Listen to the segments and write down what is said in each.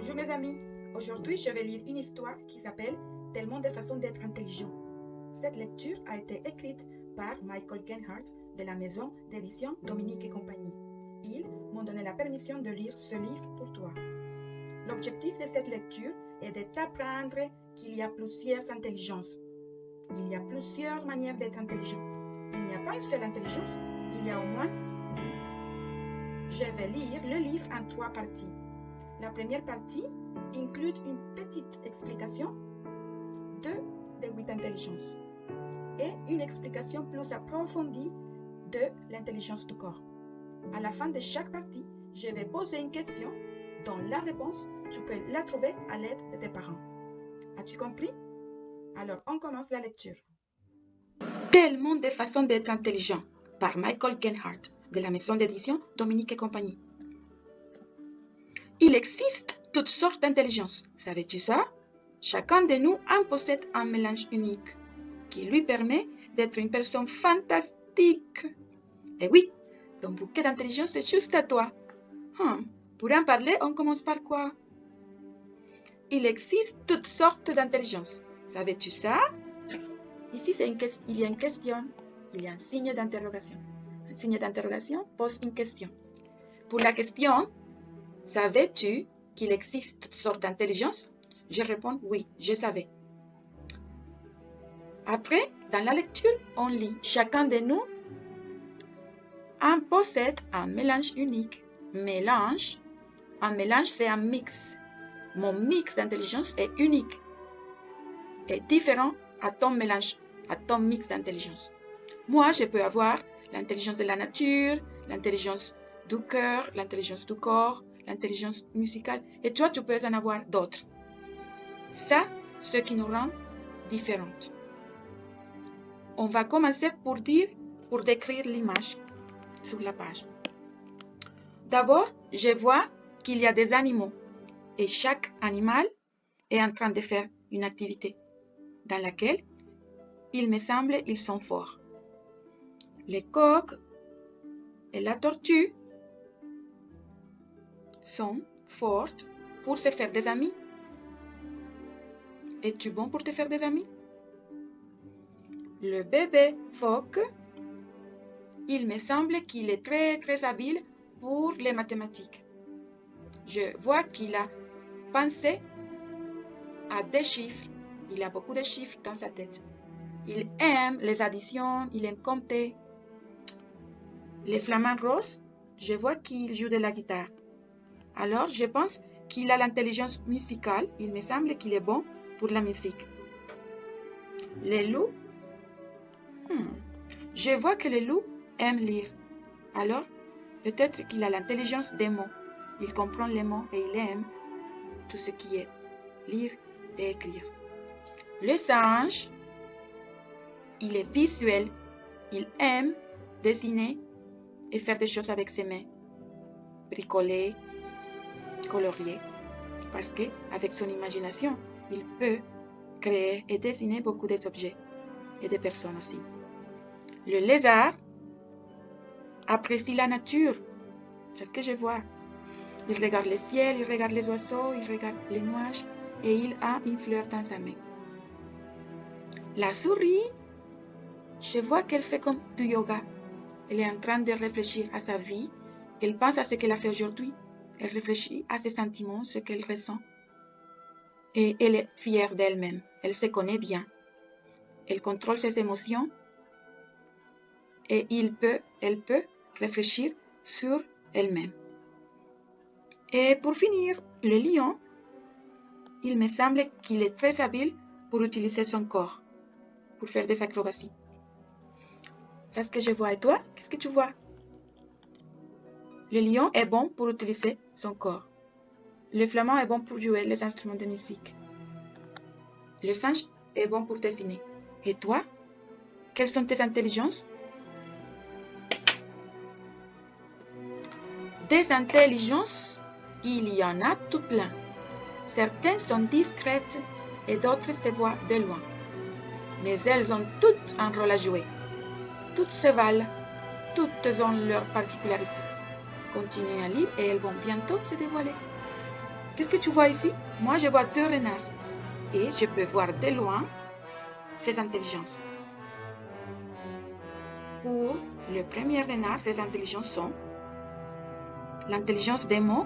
Bonjour mes amis, aujourd'hui je vais lire une histoire qui s'appelle Tellement de façons d'être intelligent. Cette lecture a été écrite par Michael Genhardt de la maison d'édition Dominique et compagnie. Ils m'ont donné la permission de lire ce livre pour toi. L'objectif de cette lecture est de t'apprendre qu'il y a plusieurs intelligences. Il y a plusieurs manières d'être intelligent. Il n'y a pas une seule intelligence, il y a au moins 8. Je vais lire le livre en 3 parties. La première partie inclut une petite explication des 8 intelligences et une explication plus approfondie de l'intelligence du corps. À la fin de chaque partie, je vais poser une question dont la réponse, tu peux la trouver à l'aide de tes parents. As-tu compris? Alors, on commence la lecture. Tellement de façons d'être intelligent par Michael Genhardt de la maison d'édition Dominique et compagnie. Il existe toutes sortes d'intelligence. Savais-tu ça? Chacun de nous en possède un mélange unique qui lui permet d'être une personne fantastique. Et oui, ton bouquet d'intelligence est juste à toi. Pour en parler, on commence par quoi? Il existe toutes sortes d'intelligence. Savais-tu ça? Ici, il y a une question. Il y a un signe d'interrogation. Un signe d'interrogation pose une question. Pour la question, savais-tu qu'il existe toutes sortes d'intelligence? Je réponds oui, je savais. Après, dans la lecture, on lit chacun de nous en possède un mélange unique. Un mélange, c'est un mix. Mon mix d'intelligence est unique et différent à ton mélange, à ton mix d'intelligence. Moi, je peux avoir l'intelligence de la nature, l'intelligence du cœur, l'intelligence du corps, l'intelligence musicale, et toi, tu peux en avoir d'autres. Ça, ce qui nous rend différentes. On va commencer pour décrire l'image sur la page. D'abord, je vois qu'il y a des animaux et chaque animal est en train de faire une activité dans laquelle, il me semble, ils sont forts. Les coqs et la tortue sont fortes pour se faire des amis. Es-tu bon pour te faire des amis? Le bébé phoque, il me semble qu'il est très habile pour les mathématiques. Je vois qu'il a pensé à des chiffres. Il a beaucoup de chiffres dans sa tête. Il aime les additions, il aime compter. Les flamants roses, je vois qu'il joue de la guitare. Alors, je pense qu'il a l'intelligence musicale. Il me semble qu'il est bon pour la musique. Les loups, je vois que les loups aiment lire. Alors, peut-être qu'il a l'intelligence des mots. Il comprend les mots et il aime tout ce qui est lire et écrire. Le singe, il est visuel. Il aime dessiner et faire des choses avec ses mains. Bricoler, colorier. Parce qu'avec son imagination, il peut créer et dessiner beaucoup d'objets et de personnes aussi. Le lézard apprécie la nature. C'est ce que je vois. Il regarde le ciel, il regarde les oiseaux, il regarde les nuages et il a une fleur dans sa main. La souris, je vois qu'elle fait comme du yoga. Elle est en train de réfléchir à sa vie. Elle pense à ce qu'elle a fait aujourd'hui. Elle réfléchit à ses sentiments, ce qu'elle ressent. Et elle est fière d'elle-même. Elle se connaît bien. Elle contrôle ses émotions. Et elle peut réfléchir sur elle-même. Et pour finir, le lion, il me semble qu'il est très habile pour utiliser son corps, pour faire des acrobaties. C'est ce que je vois. Et toi, qu'est-ce que tu vois? Le lion est bon pour utiliser son corps. Le flamand est bon pour jouer les instruments de musique. Le singe est bon pour dessiner. Et toi, quelles sont tes intelligences? Des intelligences, il y en a tout plein. Certaines sont discrètes et d'autres se voient de loin. Mais elles ont toutes un rôle à jouer. Toutes se valent, toutes ont leur particularité. Continue à lire et elles vont bientôt se dévoiler. Qu'est-ce que tu vois ici? Moi, je vois 2 renards. Et je peux voir de loin ses intelligences. Pour le premier renard, ses intelligences sont l'intelligence des mots,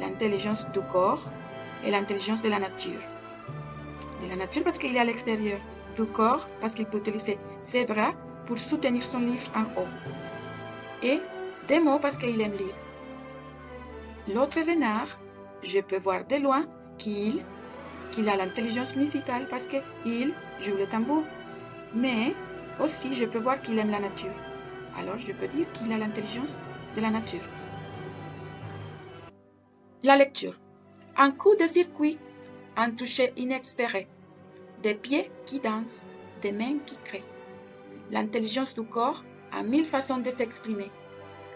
l'intelligence du corps et l'intelligence de la nature. De la nature parce qu'il est à l'extérieur, du corps parce qu'il peut utiliser ses bras pour soutenir son livre en haut, et des mots parce qu'il aime lire. L'autre renard, je peux voir de loin qu'il a l'intelligence musicale parce qu'il joue le tambour, mais aussi je peux voir qu'il aime la nature. Alors je peux dire qu'il a l'intelligence de la nature. La lecture. Un coup de circuit, un toucher inespéré, des pieds qui dansent, des mains qui créent. L'intelligence du corps a 1000 façons de s'exprimer.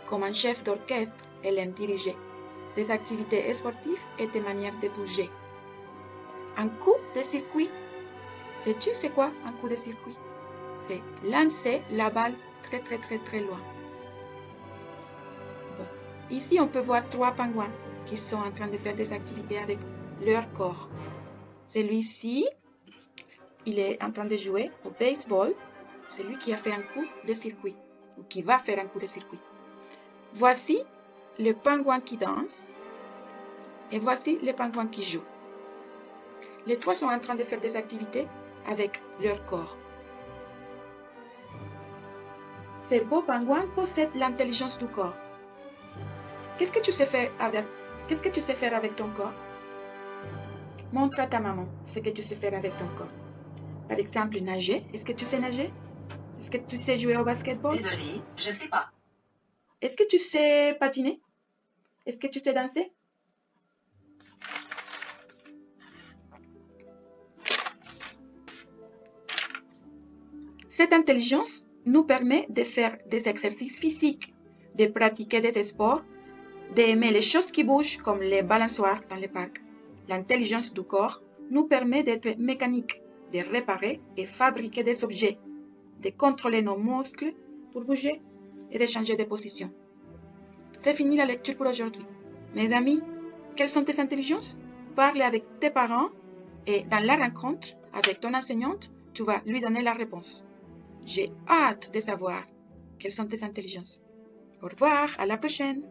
Comme un chef d'orchestre, elle aime diriger des activités sportives et des manières de bouger. Un coup de circuit. Sais-tu c'est quoi un coup de circuit? C'est lancer la balle très loin. Bon. Ici, on peut voir 3 pingouins qui sont en train de faire des activités avec leur corps. Celui-ci, il est en train de jouer au baseball. C'est lui qui a fait un coup de circuit, ou qui va faire un coup de circuit. Voici le pingouin qui danse, et voici le pingouin qui joue. Les 3 sont en train de faire des activités avec leur corps. Ces beaux pingouins possèdent l'intelligence du corps. Qu'est-ce que tu sais faire avec ton corps? Montre à ta maman ce que tu sais faire avec ton corps. Par exemple, nager. Est-ce que tu sais nager? Est-ce que tu sais jouer au basketball? Désolée, je ne sais pas. Est-ce que tu sais patiner? Est-ce que tu sais danser? Cette intelligence nous permet de faire des exercices physiques, de pratiquer des sports, d'aimer les choses qui bougent comme les balançoires dans les parcs. L'intelligence du corps nous permet d'être mécanique, de réparer et fabriquer des objets, de contrôler nos muscles pour bouger et de changer de position. C'est fini la lecture pour aujourd'hui. Mes amis, quelles sont tes intelligences? Parle avec tes parents et dans la rencontre avec ton enseignante, tu vas lui donner la réponse. J'ai hâte de savoir quelles sont tes intelligences. Au revoir, à la prochaine.